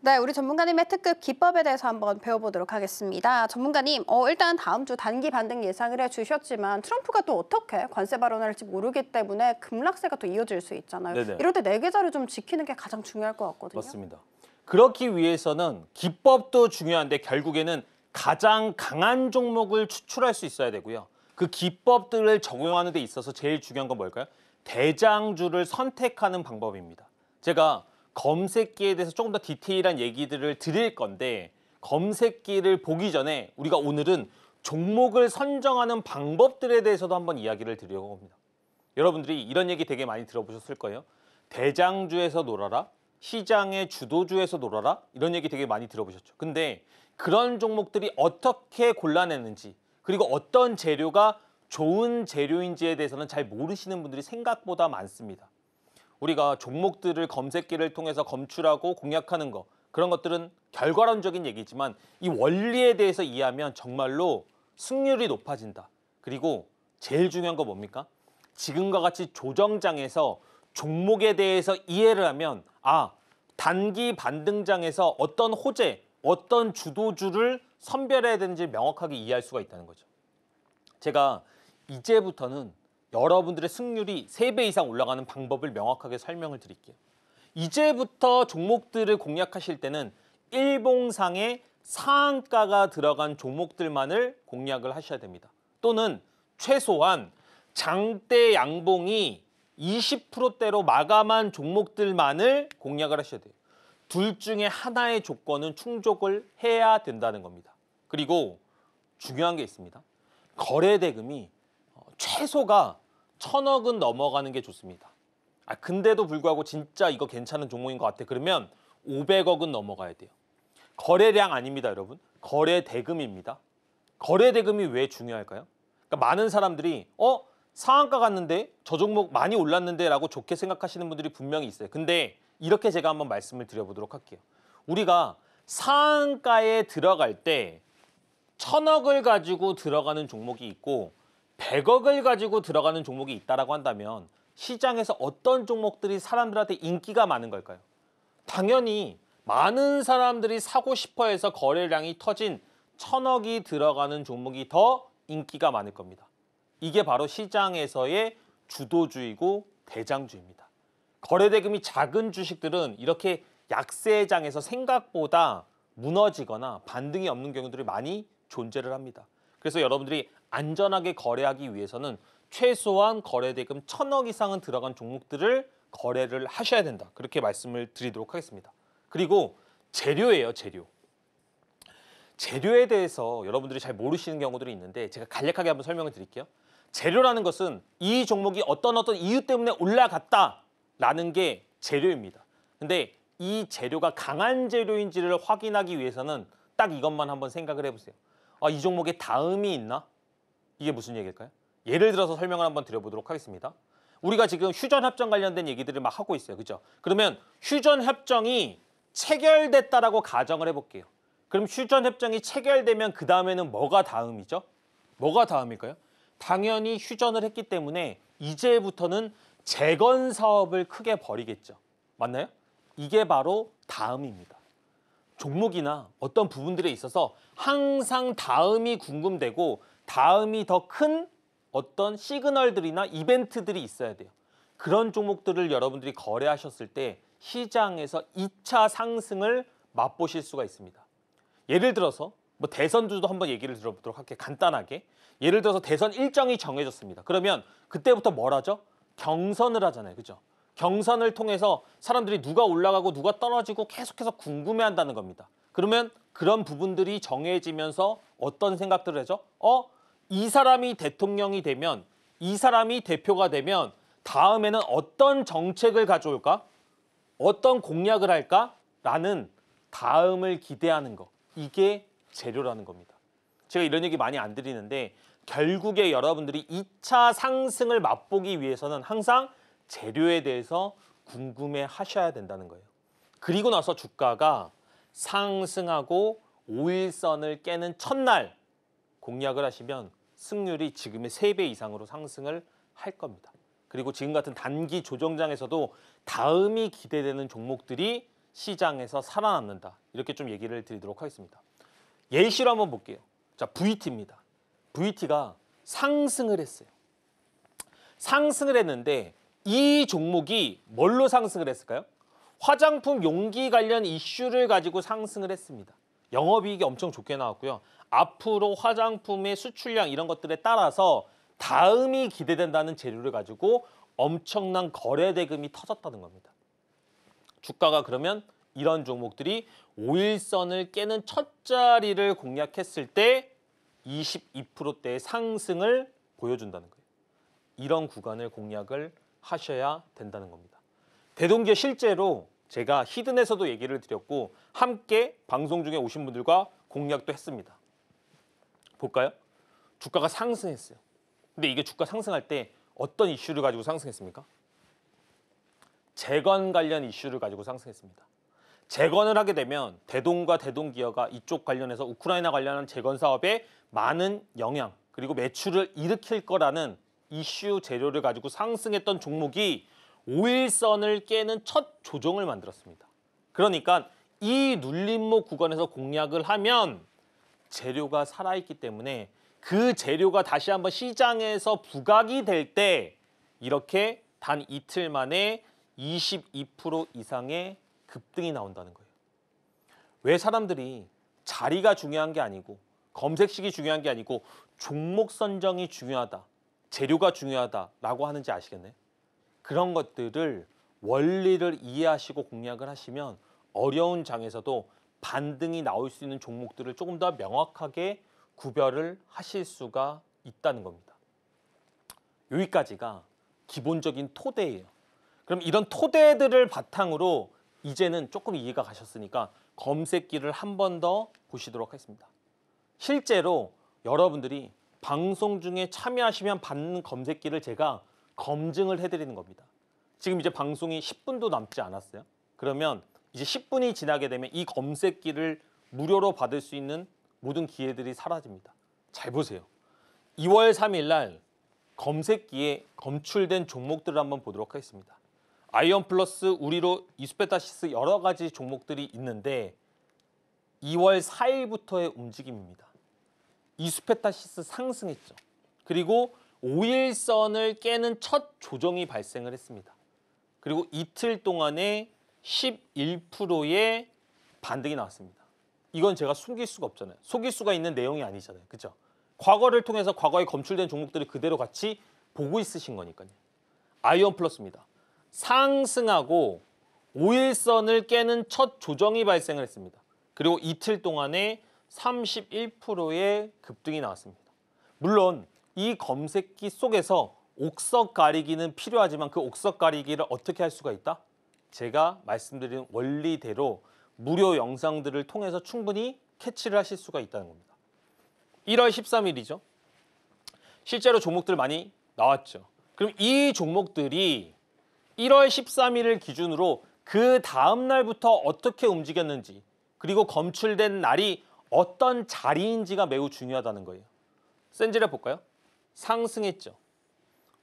네, 우리 전문가님의 특급 기법에 대해서 한번 배워보도록 하겠습니다. 전문가님, 일단 다음 주 단기 반등 예상을 해주셨지만 트럼프가 또 어떻게 관세 발언을 할지 모르기 때문에 급락세가 또 이어질 수 있잖아요. 네네. 이럴 때 내 계좌를 좀 지키는 게 가장 중요할 것 같거든요. 맞습니다. 그렇기 위해서는 기법도 중요한데 결국에는 가장 강한 종목을 추출할 수 있어야 되고요. 그 기법들을 적용하는 데 있어서 제일 중요한 건 뭘까요? 대장주를 선택하는 방법입니다. 제가 검색기에 대해서 조금 더 디테일한 얘기들을 드릴 건데 검색기를 보기 전에 우리가 오늘은 종목을 선정하는 방법들에 대해서도 한번 이야기를 드리려고 합니다. 여러분들이 이런 얘기 되게 많이 들어보셨을 거예요. 대장주에서 놀아라, 시장의 주도주에서 놀아라, 이런 얘기 되게 많이 들어보셨죠. 근데 그런 종목들이 어떻게 골라내는지, 그리고 어떤 재료가 좋은 재료인지에 대해서는 잘 모르시는 분들이 생각보다 많습니다. 우리가 종목들을 검색기를 통해서 검출하고 공략하는 거, 그런 것들은 결과론적인 얘기지만 이 원리에 대해서 이해하면 정말로 승률이 높아진다. 그리고 제일 중요한 거 뭡니까? 지금과 같이 조정장에서 종목에 대해서 이해를 하면 단기 반등장에서 어떤 호재, 어떤 주도주를 선별해야 되는지 명확하게 이해할 수가 있다는 거죠. 제가 이제부터는 여러분들의 승률이 3배 이상 올라가는 방법을 명확하게 설명을 드릴게요. 이제부터 종목들을 공략하실 때는 일봉상의 상한가가 들어간 종목들만을 공략을 하셔야 됩니다. 또는 최소한 장대 양봉이 20%대로 마감한 종목들만을 공략을 하셔야 돼요. 둘 중에 하나의 조건은 충족을 해야 된다는 겁니다. 그리고 중요한 게 있습니다. 거래 대금이 최소가 1,000억은 넘어가는 게 좋습니다. 근데도 불구하고 진짜 이거 괜찮은 종목인 것 같아. 그러면 500억은 넘어가야 돼요. 거래량 아닙니다, 여러분. 거래 대금입니다. 거래 대금이 왜 중요할까요? 그러니까 많은 사람들이 상한가 갔는데 저 종목 많이 올랐는데 라고 좋게 생각하시는 분들이 분명히 있어요. 근데 이렇게 제가 한번 말씀을 드려보도록 할게요. 우리가 상한가에 들어갈 때 1,000억을 가지고 들어가는 종목이 있고 100억을 가지고 들어가는 종목이 있다라고 한다면 시장에서 어떤 종목들이 사람들한테 인기가 많은 걸까요? 당연히 많은 사람들이 사고 싶어 해서 거래량이 터진 1,000억이 들어가는 종목이 더 인기가 많을 겁니다. 이게 바로 시장에서의 주도주이고 대장주입니다. 거래대금이 작은 주식들은 이렇게 약세장에서 생각보다 무너지거나 반등이 없는 경우들이 많이 존재를 합니다. 그래서 여러분들이 안전하게 거래하기 위해서는 최소한 거래대금 1,000억 이상은 들어간 종목들을 거래를 하셔야 된다. 그렇게 말씀을 드리도록 하겠습니다. 그리고 재료예요, 재료. 재료에 대해서 여러분들이 잘 모르시는 경우들이 있는데 제가 간략하게 한번 설명을 드릴게요. 재료라는 것은 이 종목이 어떤 이유 때문에 올라갔다라는 게 재료입니다. 근데 이 재료가 강한 재료인지를 확인하기 위해서는 딱 이것만 한번 생각을 해보세요. 이 종목에 다음이 있나? 이게 무슨 얘기일까요? 예를 들어서 설명을 한번 드려보도록 하겠습니다. 우리가 지금 휴전협정 관련된 얘기들을 막 하고 있어요. 그죠? 그러면 휴전협정이 체결됐다라고 가정을 해볼게요. 그럼 휴전협정이 체결되면 그 다음에는 뭐가 다음이죠? 뭐가 다음일까요? 당연히 휴전을 했기 때문에 이제부터는 재건 사업을 크게 벌이겠죠. 맞나요? 이게 바로 다음입니다. 종목이나 어떤 부분들에 있어서 항상 다음이 궁금되고 다음이 더 큰 어떤 시그널들이나 이벤트들이 있어야 돼요. 그런 종목들을 여러분들이 거래하셨을 때 시장에서 2차 상승을 맛보실 수가 있습니다. 예를 들어서 대선주도 한번 얘기를 들어보도록 할게요. 간단하게. 예를 들어서 대선 일정이 정해졌습니다. 그러면 그때부터 뭘 하죠? 경선을 하잖아요. 그죠? 경선을 통해서 사람들이 누가 올라가고 누가 떨어지고 계속해서 궁금해한다는 겁니다. 그러면 그런 부분들이 정해지면서 어떤 생각들을 하죠? 이 사람이 대통령이 되면, 이 사람이 대표가 되면 다음에는 어떤 정책을 가져올까? 어떤 공약을 할까? 라는 다음을 기대하는 거. 이게 재료라는 겁니다. 제가 이런 얘기 많이 안 드리는데 결국에 여러분들이 2차 상승을 맛보기 위해서는 항상 재료에 대해서 궁금해 하셔야 된다는 거예요. 그리고 나서 주가가 상승하고 5일선을 깨는 첫날 공략을 하시면 승률이 지금의 3배 이상으로 상승을 할 겁니다. 그리고 지금 같은 단기 조정장에서도 다음이 기대되는 종목들이 시장에서 살아남는다. 이렇게 좀 얘기를 드리도록 하겠습니다. 예시로 한번 볼게요. 자, VT입니다. VT가 상승을 했어요. 상승을 했는데 이 종목이 뭘로 상승을 했을까요? 화장품 용기 관련 이슈를 가지고 상승을 했습니다. 영업이익이 엄청 좋게 나왔고요. 앞으로 화장품의 수출량 이런 것들에 따라서 다음이 기대된다는 재료를 가지고 엄청난 거래 대금이 터졌다는 겁니다. 주가가 그러면 이런 종목들이 5일선을 깨는 첫 자리를 공략했을 때 22%대의 상승을 보여준다는 거예요. 이런 구간을 공략을 하셔야 된다는 겁니다. 대동기업 실제로 제가 히든에서도 얘기를 드렸고 함께 방송 중에 오신 분들과 공략도 했습니다. 볼까요? 주가가 상승했어요. 근데 이게 주가 상승할 때 어떤 이슈를 가지고 상승했습니까? 재건 관련 이슈를 가지고 상승했습니다. 재건을 하게 되면 대동과 대동기어가 이쪽 관련해서 우크라이나 관련한 재건 사업에 많은 영향 그리고 매출을 일으킬 거라는 이슈 재료를 가지고 상승했던 종목이 5일선을 깨는 첫 조정을 만들었습니다. 그러니까 이 눌림목 구간에서 공략을 하면 재료가 살아있기 때문에 그 재료가 다시 한번 시장에서 부각이 될 때 이렇게 단 이틀 만에 22% 이상의 급등이 나온다는 거예요. 왜 사람들이 자리가 중요한 게 아니고 검색식이 중요한 게 아니고 종목 선정이 중요하다, 재료가 중요하다라고 하는지 아시겠네요. 그런 것들을 원리를 이해하시고 공략을 하시면 어려운 장에서도 반등이 나올 수 있는 종목들을 조금 더 명확하게 구별을 하실 수가 있다는 겁니다. 여기까지가 기본적인 토대예요. 그럼 이런 토대들을 바탕으로 이제는 조금 이해가 가셨으니까 검색기를 한 번 더 보시도록 하겠습니다. 실제로 여러분들이 방송 중에 참여하시면 받는 검색기를 제가 검증을 해드리는 겁니다. 지금 이제 방송이 10분도 남지 않았어요. 그러면 이제 10분이 지나게 되면 이 검색기를 무료로 받을 수 있는 모든 기회들이 사라집니다. 잘 보세요. 2월 3일 날 검색기에 검출된 종목들을 한번 보도록 하겠습니다. 아이언 플러스, 우리로, 이수페타시스 여러 가지 종목들이 있는데 2월 4일부터의 움직임입니다. 이수페타시스 상승했죠. 그리고 5일선을 깨는 첫 조정이 발생을 했습니다. 그리고 이틀 동안에 11%의 반등이 나왔습니다. 이건 제가 숨길 수가 없잖아요. 속일 수가 있는 내용이 아니잖아요. 그렇죠? 과거를 통해서 과거에 검출된 종목들을 그대로 같이 보고 있으신 거니까요. 아이언 플러스입니다. 상승하고 5일선을 깨는 첫 조정이 발생을 했습니다. 그리고 이틀 동안에 31%의 급등이 나왔습니다. 물론 이 검색기 속에서 옥석 가리기는 필요하지만 그 옥석 가리기를 어떻게 할 수가 있다? 제가 말씀드린 원리대로 무료 영상들을 통해서 충분히 캐치를 하실 수가 있다는 겁니다. 1월 13일이죠. 실제로 종목들 많이 나왔죠. 그럼 이 종목들이 1월 13일을 기준으로 그 다음 날부터 어떻게 움직였는지 그리고 검출된 날이 어떤 자리인지가 매우 중요하다는 거예요. 센지를 볼까요? 상승했죠.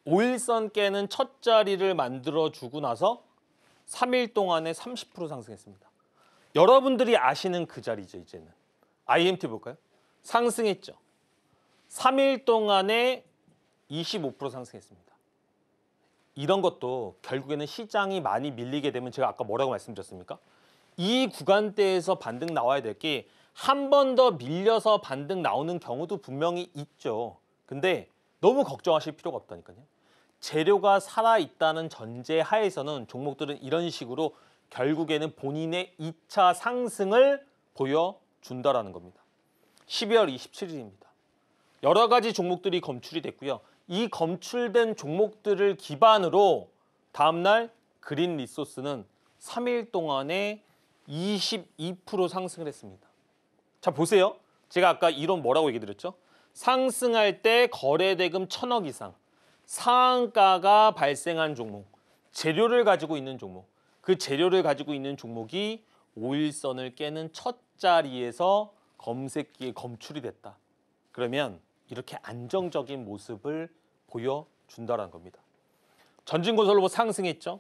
5일선 깨는 첫 자리를 만들어주고 나서 3일 동안에 30% 상승했습니다. 여러분들이 아시는 그 자리죠, 이제는. IMT 볼까요? 상승했죠. 3일 동안에 25% 상승했습니다. 이런 것도 결국에는 시장이 많이 밀리게 되면 제가 아까 뭐라고 말씀드렸습니까? 이 구간대에서 반등 나와야 될 게 한 번 더 밀려서 반등 나오는 경우도 분명히 있죠. 근데 너무 걱정하실 필요가 없다니까요. 재료가 살아있다는 전제 하에서는 종목들은 이런 식으로 결국에는 본인의 2차 상승을 보여준다라는 겁니다. 12월 27일입니다. 여러 가지 종목들이 검출이 됐고요. 이 검출된 종목들을 기반으로 다음날 그린 리소스는 3일 동안에 22% 상승을 했습니다. 자, 보세요. 제가 아까 이론 뭐라고 얘기 드렸죠? 상승할 때 거래대금 1,000억 이상, 상한가가 발생한 종목, 재료를 가지고 있는 종목, 그 재료를 가지고 있는 종목이 5일선을 깨는 첫 자리에서 검색기에 검출이 됐다. 그러면 이렇게 안정적인 모습을 보여준다는 겁니다. 전진건설로 상승했죠.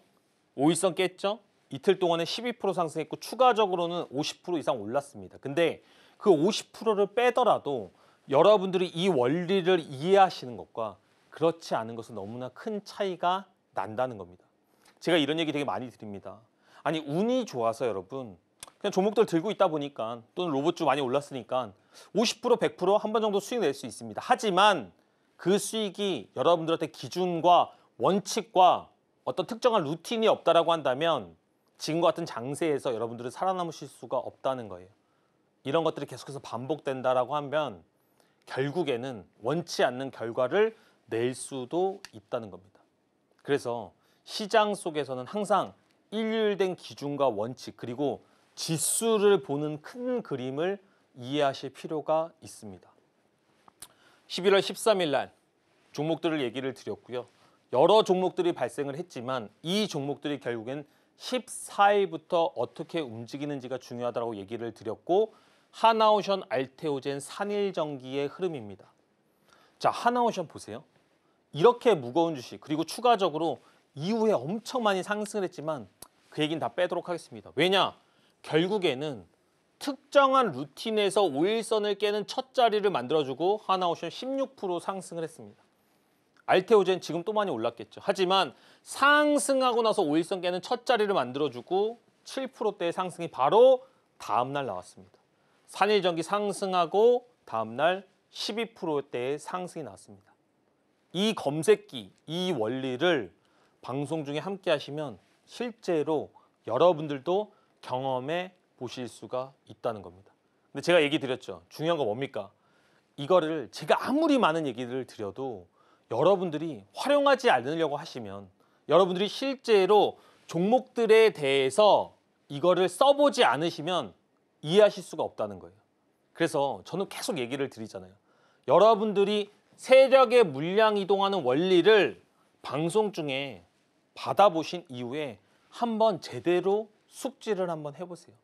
5일선 깼죠. 이틀 동안에 12% 상승했고 추가적으로는 50% 이상 올랐습니다. 근데 그 50%를 빼더라도 여러분들이 이 원리를 이해하시는 것과 그렇지 않은 것은 너무나 큰 차이가 난다는 겁니다. 제가 이런 얘기 되게 많이 드립니다. 아니 운이 좋아서 여러분 그냥 종목들 들고 있다 보니까 또는 로봇주 많이 올랐으니까 50% 100% 한 번 정도 수익 낼 수 있습니다. 하지만 그 수익이 여러분들한테 기준과 원칙과 어떤 특정한 루틴이 없다라고 한다면 지금과 같은 장세에서 여러분들은 살아남으실 수가 없다는 거예요. 이런 것들이 계속해서 반복된다라고 하면 결국에는 원치 않는 결과를 낼 수도 있다는 겁니다. 그래서 시장 속에서는 항상 일률된 기준과 원칙 그리고 지수를 보는 큰 그림을 이해하실 필요가 있습니다. 11월 13일 날 종목들을 얘기를 드렸고요. 여러 종목들이 발생을 했지만 이 종목들이 결국엔 14일부터 어떻게 움직이는지가 중요하다고 얘기를 드렸고 하나오션, 알테오젠, 산일전기의 흐름입니다. 자, 하나오션 보세요. 이렇게 무거운 주식 그리고 추가적으로 이후에 엄청 많이 상승을 했지만 그 얘기는 다 빼도록 하겠습니다. 왜냐? 결국에는 특정한 루틴에서 5일선을 깨는 첫 자리를 만들어주고 하나오션 16% 상승을 했습니다. 알테오젠 지금 또 많이 올랐겠죠. 하지만 상승하고 나서 5일선 깨는 첫 자리를 만들어주고 7%대의 상승이 바로 다음날 나왔습니다. 산일전기 상승하고 다음날 12%대의 상승이 나왔습니다. 이 검색기, 이 원리를 방송 중에 함께 하시면 실제로 여러분들도 경험해 보실 수가 있다는 겁니다. 근데 제가 얘기 드렸죠. 중요한 거 뭡니까? 이거를 제가 아무리 많은 얘기를 드려도 여러분들이 활용하지 않으려고 하시면 여러분들이 실제로 종목들에 대해서 이거를 써보지 않으시면 이해하실 수가 없다는 거예요. 그래서 저는 계속 얘기를 드리잖아요. 여러분들이 세력의 물량 이동하는 원리를 방송 중에 받아보신 이후에 한번 제대로 숙지를 한번 해보세요.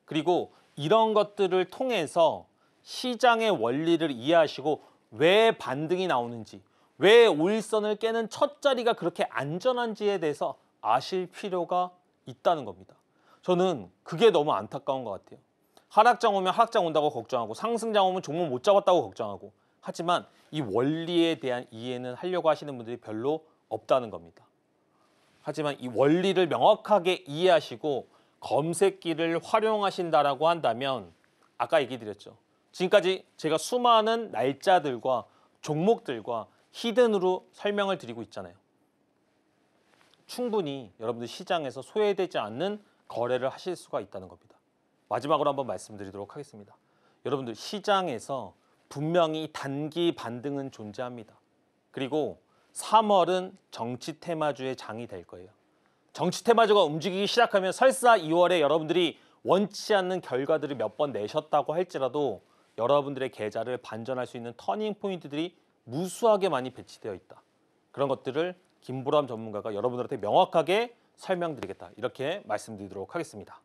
그리고 이런 것들을 통해서 시장의 원리를 이해하시고 왜 반등이 나오는지 왜 5일선을 깨는 첫 자리가 그렇게 안전한지에 대해서 아실 필요가 있다는 겁니다. 저는 그게 너무 안타까운 것 같아요. 하락장 오면 하락장 온다고 걱정하고 상승장 오면 종목 못 잡았다고 걱정하고 하지만 이 원리에 대한 이해는 하려고 하시는 분들이 별로 없다는 겁니다. 하지만 이 원리를 명확하게 이해하시고 검색기를 활용하신다라고 한다면 아까 얘기 드렸죠. 지금까지 제가 수많은 날짜들과 종목들과 히든으로 설명을 드리고 있잖아요. 충분히 여러분들 시장에서 소외되지 않는 거래를 하실 수가 있다는 겁니다. 마지막으로 한번 말씀드리도록 하겠습니다. 여러분들 시장에서 분명히 단기 반등은 존재합니다. 그리고 3월은 정치 테마주의 장이 될 거예요. 정치 테마주가 움직이기 시작하면 설사 2월에 여러분들이 원치 않는 결과들을 몇 번 내셨다고 할지라도 여러분들의 계좌를 반전할 수 있는 터닝 포인트들이 무수하게 많이 배치되어 있다. 그런 것들을 김보람 전문가가 여러분들한테 명확하게 설명드리겠다. 이렇게 말씀드리도록 하겠습니다.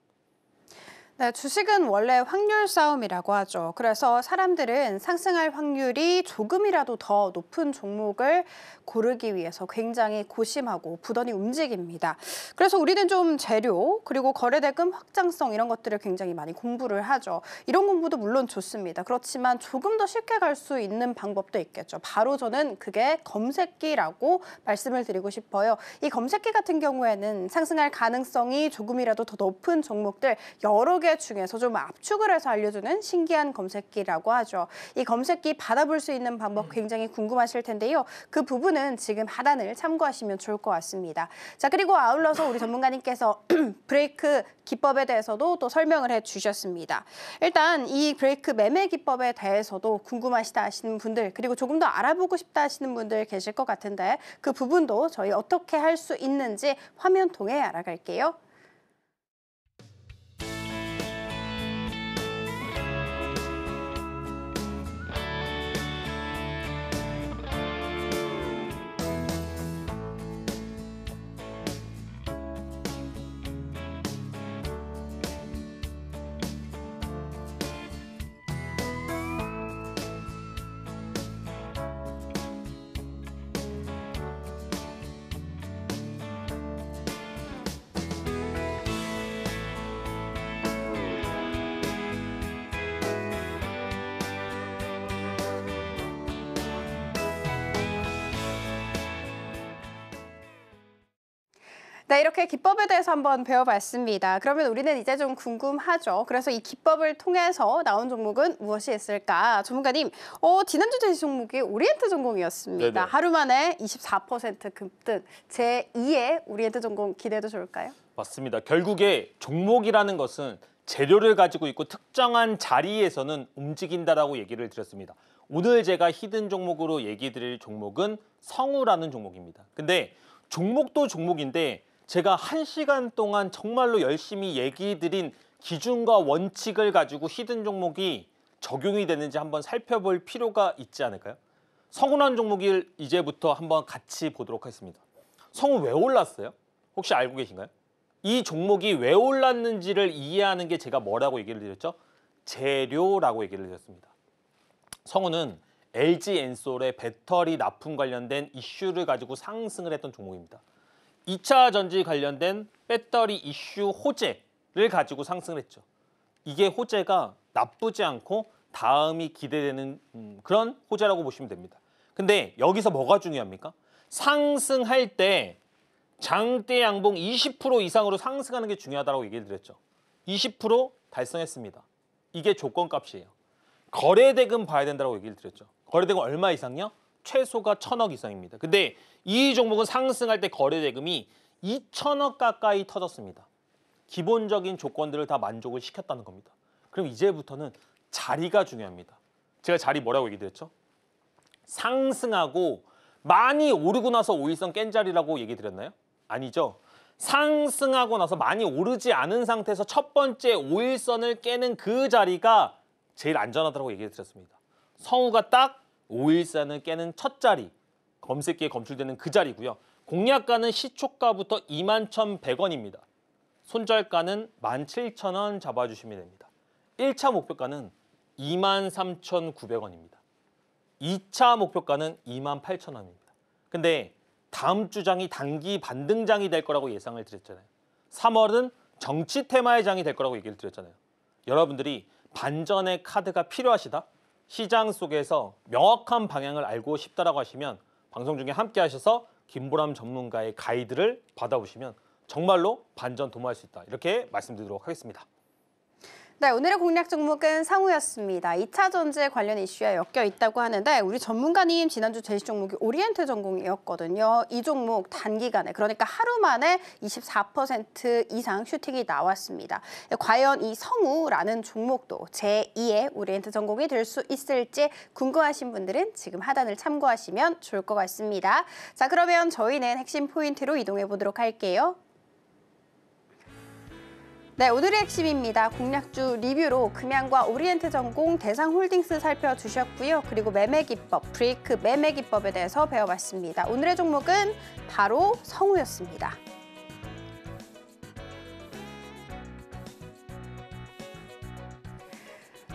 네, 주식은 원래 확률 싸움이라고 하죠. 그래서 사람들은 상승할 확률이 조금이라도 더 높은 종목을 고르기 위해서 굉장히 고심하고 부단히 움직입니다. 그래서 우리는 좀 재료, 그리고 거래대금 확장성 이런 것들을 굉장히 많이 공부를 하죠. 이런 공부도 물론 좋습니다. 그렇지만 조금 더 쉽게 갈 수 있는 방법도 있겠죠. 바로 저는 그게 검색기라고 말씀을 드리고 싶어요. 이 검색기 같은 경우에는 상승할 가능성이 조금이라도 더 높은 종목들 여러 개 중에서 좀 압축을 해서 알려주는 신기한 검색기라고 하죠. 이 검색기 받아볼 수 있는 방법 굉장히 궁금하실 텐데요. 그 부분은 지금 하단을 참고하시면 좋을 것 같습니다. 자, 그리고 아울러서 우리 전문가님께서 브레이크 기법에 대해서도 또 설명을 해주셨습니다. 일단 이 브레이크 매매 기법에 대해서도 궁금하시다 하시는 분들 그리고 조금 더 알아보고 싶다 하시는 분들 계실 것 같은데 그 부분도 저희 어떻게 할 수 있는지 화면 통해 알아갈게요. 네, 이렇게 기법에 대해서 한번 배워봤습니다. 그러면 우리는 이제 좀 궁금하죠. 그래서 이 기법을 통해서 나온 종목은 무엇이 있을까? 전문가님, 지난주 제시 종목이 오리엔트 전공이었습니다. 네네. 하루 만에 24% 급등, 제2의 오리엔트 전공 기대도 좋을까요? 맞습니다. 결국에 종목이라는 것은 재료를 가지고 있고 특정한 자리에서는 움직인다라고 얘기를 드렸습니다. 오늘 제가 히든 종목으로 얘기 드릴 종목은 성우라는 종목입니다. 근데 종목도 종목인데 제가 1시간 동안 정말로 열심히 얘기 드린 기준과 원칙을 가지고 히든 종목이 적용이 되는지 한번 살펴볼 필요가 있지 않을까요? 성우라는 종목을 이제부터 한번 같이 보도록 하겠습니다. 성우 왜 올랐어요? 혹시 알고 계신가요? 이 종목이 왜 올랐는지를 이해하는 게 제가 뭐라고 얘기를 드렸죠? 재료라고 얘기를 드렸습니다. 성우는 LG 엔솔의 배터리 납품 관련된 이슈를 가지고 상승을 했던 종목입니다. 2차 전지 관련된 배터리 이슈 호재를 가지고 상승을 했죠. 이게 호재가 나쁘지 않고 다음이 기대되는 그런 호재라고 보시면 됩니다. 근데 여기서 뭐가 중요합니까? 상승할 때 장대 양봉 20% 이상으로 상승하는 게 중요하다고 얘기를 드렸죠. 20% 달성했습니다. 이게 조건값이에요. 거래대금 봐야 된다고 얘기를 드렸죠. 거래대금 얼마 이상요? 최소가 1,000억 이상입니다. 근데 이 종목은 상승할 때 거래대금이 2,000억 가까이 터졌습니다. 기본적인 조건들을 다 만족을 시켰다는 겁니다. 그럼 이제부터는 자리가 중요합니다. 제가 자리 뭐라고 얘기 드렸죠? 상승하고 많이 오르고 나서 5일선 깬 자리라고 얘기 드렸나요? 아니죠. 상승하고 나서 많이 오르지 않은 상태에서 첫 번째 5일선을 깨는 그 자리가 제일 안전하다고 얘기 드렸습니다. 성우가 딱 5일선을 깨는 첫 자리, 검색기에 검출되는 그 자리고요. 공략가는 시초가부터 21,100원입니다. 손절가는 17,000원 잡아주시면 됩니다. 1차 목표가는 23,900원입니다. 2차 목표가는 28,000원입니다. 근데 다음 주장이 단기 반등장이 될 거라고 예상을 드렸잖아요. 3월은 정치 테마의 장이 될 거라고 얘기를 드렸잖아요. 여러분들이 반전의 카드가 필요하시다? 시장 속에서 명확한 방향을 알고 싶다라고 하시면 방송 중에 함께 하셔서 김보람 전문가의 가이드를 받아보시면 정말로 반전 도모할 수 있다. 이렇게 말씀드리도록 하겠습니다. 네, 오늘의 공략 종목은 상우였습니다. 2차 전지에 관련 이슈에 엮여 있다고 하는데 우리 전문가님 지난주 제시 종목이 오리엔트 전공이었거든요. 이 종목 단기간에 그러니까 하루 만에 24% 이상 슈팅이 나왔습니다. 과연 이 성우라는 종목도 제2의 오리엔트 전공이 될 수 있을지 궁금하신 분들은 지금 하단을 참고하시면 좋을 것 같습니다. 자, 그러면 저희는 핵심 포인트로 이동해 보도록 할게요. 네, 오늘의 핵심입니다. 공략주 리뷰로 금양과 오리엔트 전공 대상홀딩스 살펴주셨고요. 그리고 매매 기법, 브레이크 매매 기법에 대해서 배워봤습니다. 오늘의 종목은 바로 성우였습니다.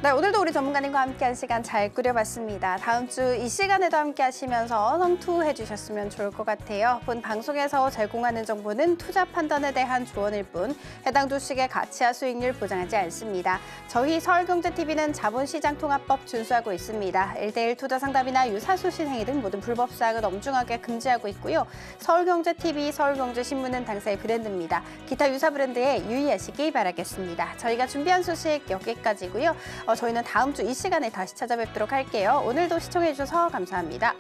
네, 오늘도 우리 전문가님과 함께한 시간 잘 꾸려봤습니다. 다음 주 이 시간에도 함께 하시면서 성투해 주셨으면 좋을 것 같아요. 본 방송에서 제공하는 정보는 투자 판단에 대한 조언일 뿐 해당 주식의 가치와 수익률 보장하지 않습니다. 저희 서울경제TV는 자본시장통합법 준수하고 있습니다. 1:1 투자 상담이나 유사수신 행위 등 모든 불법 사항은 엄중하게 금지하고 있고요. 서울경제TV, 서울경제신문은 당사의 브랜드입니다. 기타 유사 브랜드에 유의하시기 바라겠습니다. 저희가 준비한 소식 여기까지고요. 저희는 다음 주 이 시간에 다시 찾아뵙도록 할게요. 오늘도 시청해주셔서 감사합니다.